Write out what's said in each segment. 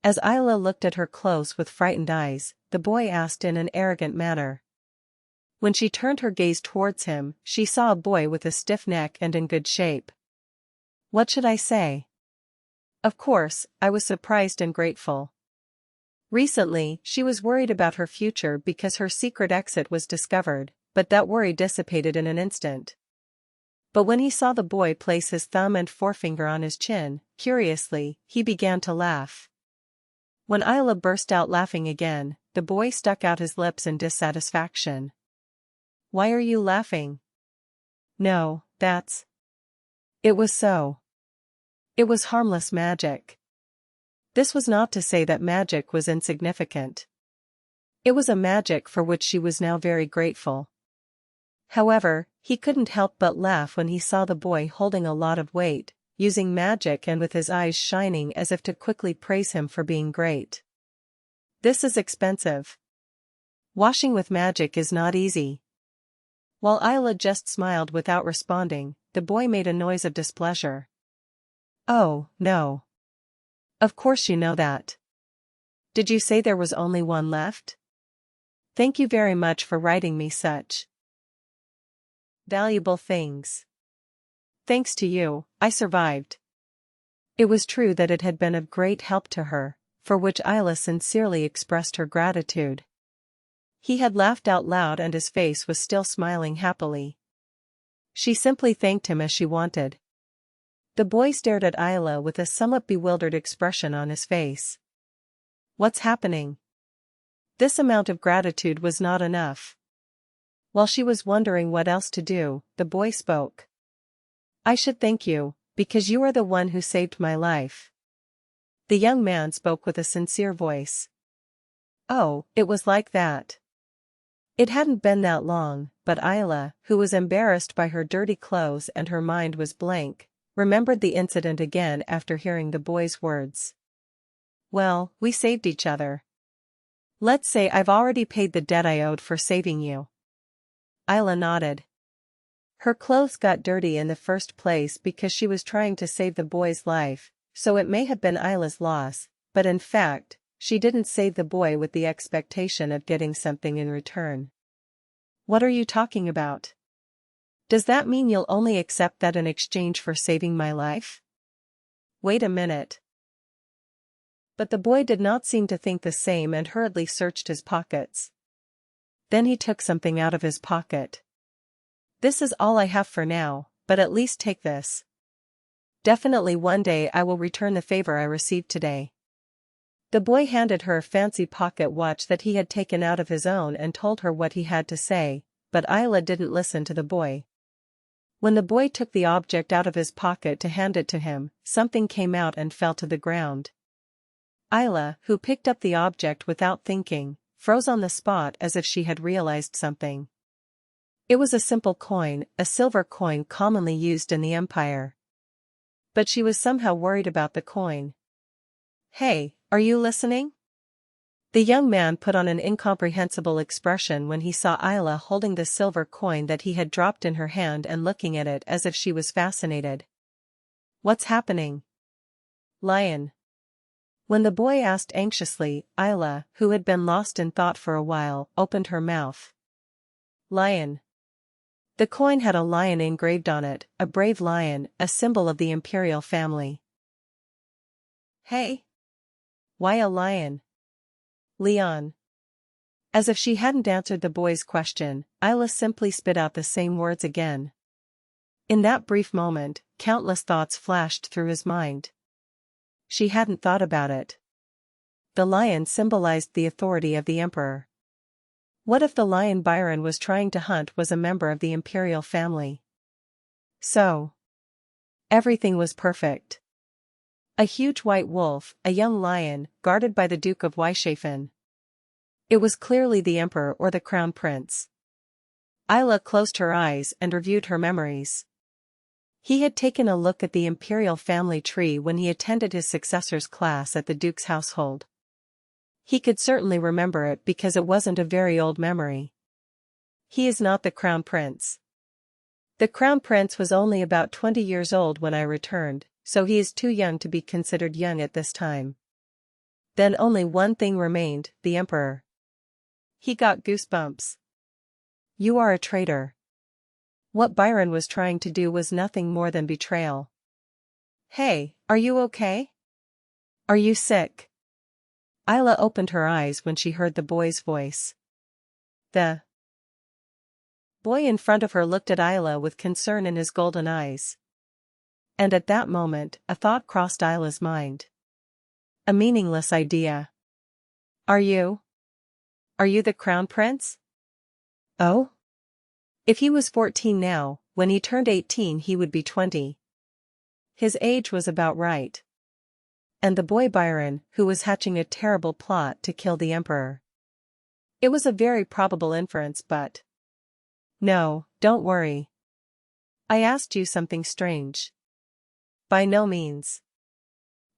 As Ayla looked at her close with frightened eyes, the boy asked in an arrogant manner. When she turned her gaze towards him, she saw a boy with a stiff neck and in good shape. What should I say? Of course, I was surprised and grateful. Recently, she was worried about her future because her secret exit was discovered, but that worry dissipated in an instant. But when he saw the boy place his thumb and forefinger on his chin, curiously, he began to laugh. When Ayla burst out laughing again, the boy stuck out his lips in dissatisfaction. Why are you laughing? No, that's... It was so. It was harmless magic. This was not to say that magic was insignificant. It was a magic for which she was now very grateful. However, he couldn't help but laugh when he saw the boy holding a lot of weight, using magic and with his eyes shining as if to quickly praise him for being great. This is expensive. Washing with magic is not easy. While Ayla just smiled without responding, the boy made a noise of displeasure. Oh, no. Of course you know that. Did you say there was only one left? Thank you very much for writing me such valuable things. Thanks to you, I survived. It was true that it had been of great help to her, for which Ayla sincerely expressed her gratitude. He had laughed out loud and his face was still smiling happily. She simply thanked him as she wanted. The boy stared at Ayla with a somewhat bewildered expression on his face. What's happening? This amount of gratitude was not enough. While she was wondering what else to do, the boy spoke. I should thank you, because you are the one who saved my life. The young man spoke with a sincere voice. Oh, it was like that. It hadn't been that long, but Ayla, who was embarrassed by her dirty clothes and her mind was blank, remembered the incident again after hearing the boy's words. Well, we saved each other. Let's say I've already paid the debt I owed for saving you. Ayla nodded. Her clothes got dirty in the first place because she was trying to save the boy's life, so it may have been Ayla's loss, but in fact, she didn't save the boy with the expectation of getting something in return. What are you talking about? Does that mean you'll only accept that in exchange for saving my life? Wait a minute. But the boy did not seem to think the same and hurriedly searched his pockets. Then he took something out of his pocket. This is all I have for now, but at least take this. Definitely one day I will return the favor I received today. The boy handed her a fancy pocket watch that he had taken out of his own and told her what he had to say, but Ayla didn't listen to the boy. When the boy took the object out of his pocket to hand it to him, something came out and fell to the ground. Ayla, who picked up the object without thinking, froze on the spot as if she had realized something. It was a simple coin, a silver coin commonly used in the Empire. But she was somehow worried about the coin. Hey, are you listening? The young man put on an incomprehensible expression when he saw Ayla holding the silver coin that he had dropped in her hand and looking at it as if she was fascinated. What's happening? Lion. When the boy asked anxiously, Ayla, who had been lost in thought for a while, opened her mouth. Lion. The coin had a lion engraved on it, a brave lion, a symbol of the imperial family. Hey? Why a lion? Leon. As if she hadn't answered the boy's question, Ayla simply spit out the same words again. In that brief moment, countless thoughts flashed through his mind. She hadn't thought about it. The lion symbolized the authority of the emperor. What if the lion Byron was trying to hunt was a member of the imperial family? So, everything was perfect. A huge white wolf, a young lion, guarded by the Duke of Weishafen. It was clearly the emperor or the crown prince. Ayla closed her eyes and reviewed her memories. He had taken a look at the imperial family tree when he attended his successor's class at the duke's household. He could certainly remember it because it wasn't a very old memory. He is not the crown prince. The crown prince was only about 20 years old when I returned, so he is too young to be considered young at this time. Then only one thing remained, the emperor. He got goosebumps. You are a traitor. What Byron was trying to do was nothing more than betrayal. Hey, are you okay? Are you sick? Ayla opened her eyes when she heard the boy's voice. The boy in front of her looked at Ayla with concern in his golden eyes. And at that moment, a thought crossed Ayla's mind. A meaningless idea. Are you the crown prince? Oh? If he was 14 now, when he turned 18 he would be 20. His age was about right. And the boy Byron, who was hatching a terrible plot to kill the emperor. It was a very probable inference, but... No, don't worry. I asked you something strange. By no means.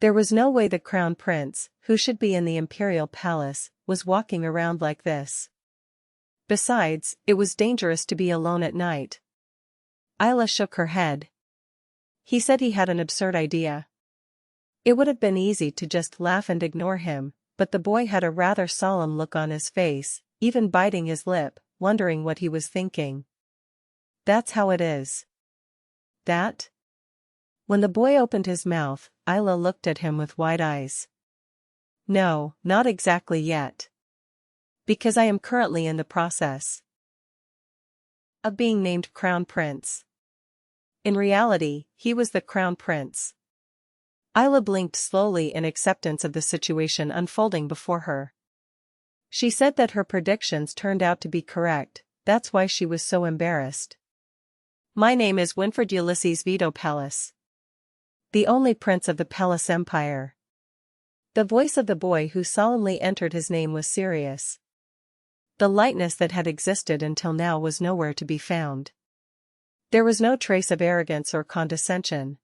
There was no way the crown prince, who should be in the imperial palace, was walking around like this. Besides, it was dangerous to be alone at night. Ayla shook her head. He said he had an absurd idea. It would have been easy to just laugh and ignore him, but the boy had a rather solemn look on his face, even biting his lip, wondering what he was thinking. That's how it is. That? When the boy opened his mouth, Ayla looked at him with wide eyes. No, not exactly yet. Because I am currently in the process of being named crown prince. In reality, he was the crown prince. Ayla blinked slowly in acceptance of the situation unfolding before her. She said that her predictions turned out to be correct, that's why she was so embarrassed. My name is Winfred Ulysses Vito Palace. The only prince of the Palace Empire. The voice of the boy who solemnly entered his name was serious. The lightness that had existed until now was nowhere to be found. There was no trace of arrogance or condescension.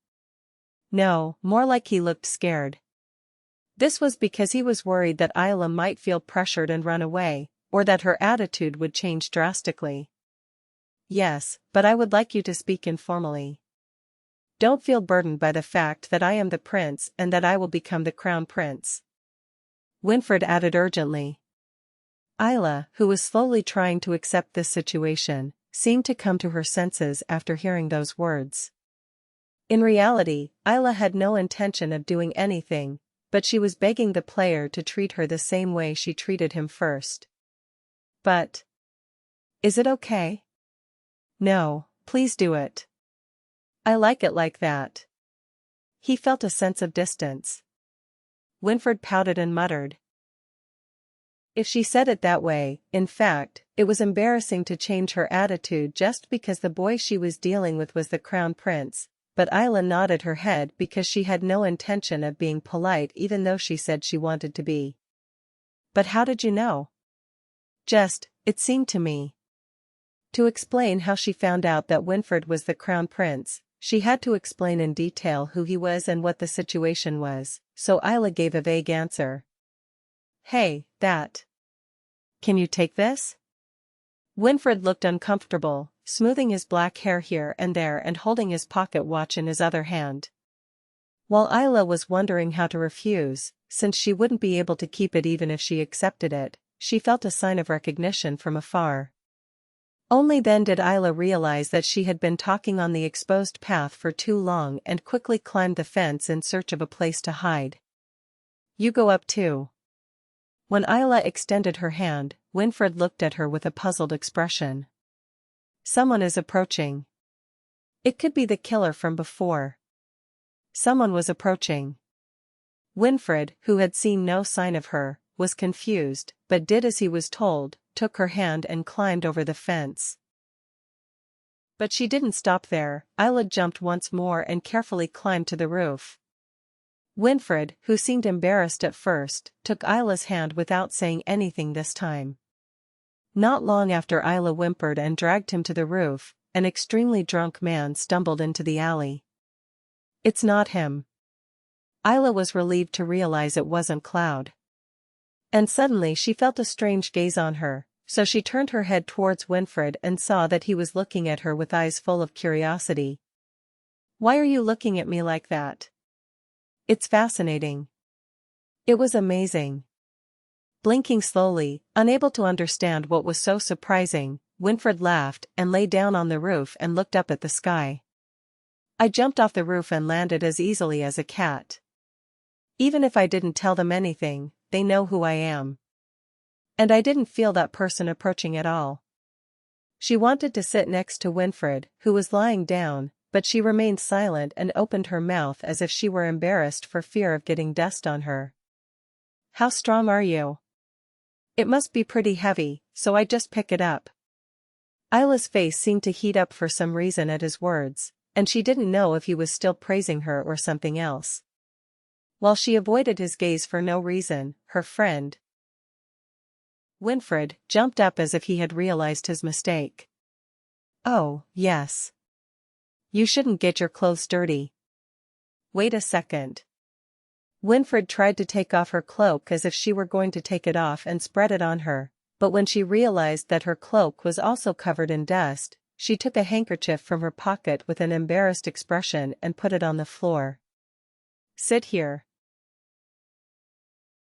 No, more like he looked scared. This was because he was worried that Ayla might feel pressured and run away, or that her attitude would change drastically. Yes, but I would like you to speak informally. Don't feel burdened by the fact that I am the prince and that I will become the crown prince. Winfred added urgently. Ayla, who was slowly trying to accept this situation, seemed to come to her senses after hearing those words. In reality, Ayla had no intention of doing anything, but she was begging the player to treat her the same way she treated him first. But... is it okay? No, please do it. I like it like that. He felt a sense of distance. Winfred pouted and muttered. If she said it that way, in fact, it was embarrassing to change her attitude just because the boy she was dealing with was the crown prince, but Ayla nodded her head because she had no intention of being polite even though she said she wanted to be. But how did you know? Just, it seemed to me. To explain how she found out that Winfred was the crown prince, she had to explain in detail who he was and what the situation was, so Ayla gave a vague answer. Hey, that. Can you take this? Winfred looked uncomfortable, smoothing his black hair here and there and holding his pocket watch in his other hand. While Ayla was wondering how to refuse, since she wouldn't be able to keep it even if she accepted it, she felt a sign of recognition from afar. Only then did Ayla realize that she had been talking on the exposed path for too long and quickly climbed the fence in search of a place to hide. You go up too. When Ayla extended her hand, Winfred looked at her with a puzzled expression. Someone is approaching. It could be the killer from before. Someone was approaching. Winfred, who had seen no sign of her, was confused, but did as he was told, took her hand and climbed over the fence. But she didn't stop there. Ayla jumped once more and carefully climbed to the roof. Winfred, who seemed embarrassed at first, took Ayla's hand without saying anything this time. Not long after Ayla whimpered and dragged him to the roof, an extremely drunk man stumbled into the alley. It's not him. Ayla was relieved to realize it wasn't Cloud. And suddenly she felt a strange gaze on her, so she turned her head towards Winfred and saw that he was looking at her with eyes full of curiosity. Why are you looking at me like that? It's fascinating. It was amazing. Blinking slowly, unable to understand what was so surprising, Winfred laughed and lay down on the roof and looked up at the sky. I jumped off the roof and landed as easily as a cat. Even if I didn't tell them anything, they know who I am. And I didn't feel that person approaching at all. She wanted to sit next to Winfred, who was lying down, but she remained silent and opened her mouth as if she were embarrassed for fear of getting dust on her. How strong are you? It must be pretty heavy, so I just pick it up. Ayla's face seemed to heat up for some reason at his words, and she didn't know if he was still praising her or something else. While she avoided his gaze for no reason, her friend, Winfred, jumped up as if he had realized his mistake. Oh, yes. You shouldn't get your clothes dirty. Wait a second. Winfred tried to take off her cloak as if she were going to take it off and spread it on her, but when she realized that her cloak was also covered in dust, she took a handkerchief from her pocket with an embarrassed expression and put it on the floor. Sit here.